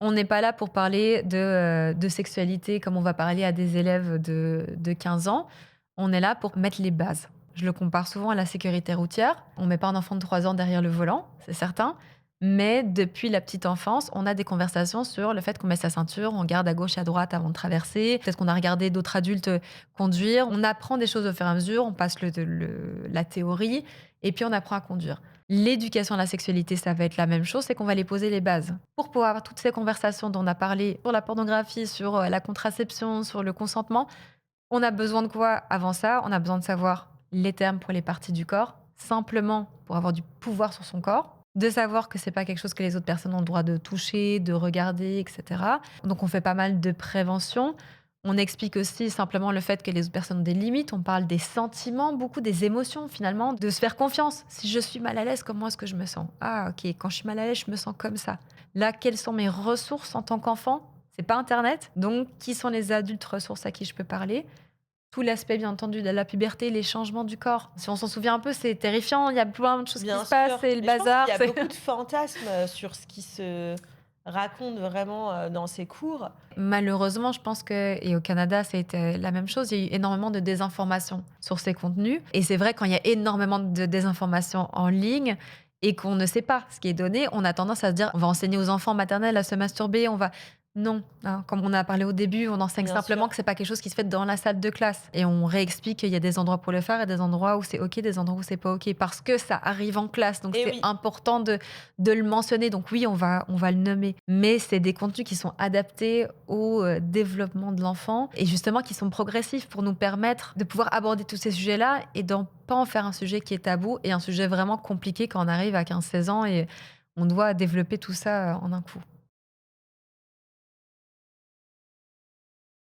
On n'est pas là pour parler de sexualité comme on va parler à des élèves de 15 ans. On est là pour mettre les bases. Je le compare souvent à la sécurité routière. On met pas un enfant de 3 ans derrière le volant, c'est certain. Mais depuis la petite enfance, on a des conversations sur le fait qu'on met sa ceinture, on regarde à gauche, à droite avant de traverser. Peut-être qu'on a regardé d'autres adultes conduire. On apprend des choses au fur et à mesure, on passe la théorie et puis on apprend à conduire. L'éducation à la sexualité, ça va être la même chose, c'est qu'on va les poser les bases. Pour pouvoir avoir toutes ces conversations dont on a parlé sur la pornographie, sur la contraception, sur le consentement, on a besoin de quoi avant ça? On a besoin de savoir les termes pour les parties du corps, simplement pour avoir du pouvoir sur son corps, de savoir que c'est pas quelque chose que les autres personnes ont le droit de toucher, de regarder, etc. Donc on fait pas mal de prévention. On explique aussi simplement le fait que les autres personnes ont des limites. On parle des sentiments, beaucoup des émotions finalement, de se faire confiance. Si je suis mal à l'aise, comment est-ce que je me sens? Ah ok, quand je suis mal à l'aise, je me sens comme ça. Là, quelles sont mes ressources en tant qu'enfant? C'est pas Internet. Donc, qui sont les adultes ressources à qui je peux parler? Tout l'aspect, bien entendu, de la puberté, les changements du corps. Si on s'en souvient un peu, c'est terrifiant, il y a plein de choses qui Bien se passent, sûr, c'est le mais je pense qu'il bazar, y a c'est beaucoup de fantasmes, sur ce qui se raconte vraiment, dans ces cours. malheureusement, je pense que et au Canada, ça a été la même chose, il y a eu énormément de désinformation sur ces contenus et c'est vrai quand il y a énormément de désinformation en ligne et qu'on ne sait pas ce qui est donné, on a tendance à se dire: «On va enseigner aux enfants maternels à se masturber, on va» non, hein, comme on a parlé au début, on enseigne Bien simplement sûr. que c'est pas quelque chose qui se fait dans la salle de classe et on réexplique qu'il y a des endroits pour le faire et des endroits où c'est OK, des endroits où c'est pas OK parce que ça arrive en classe, donc Et c'est oui. important de le mentionner. Donc oui, on va le nommer. Mais c'est des contenus qui sont adaptés au développement de l'enfant et justement qui sont progressifs pour nous permettre de pouvoir aborder tous ces sujets-là et d'en pas en faire un sujet qui est tabou et un sujet vraiment compliqué quand on arrive à 15-16 ans et on doit développer tout ça en un coup.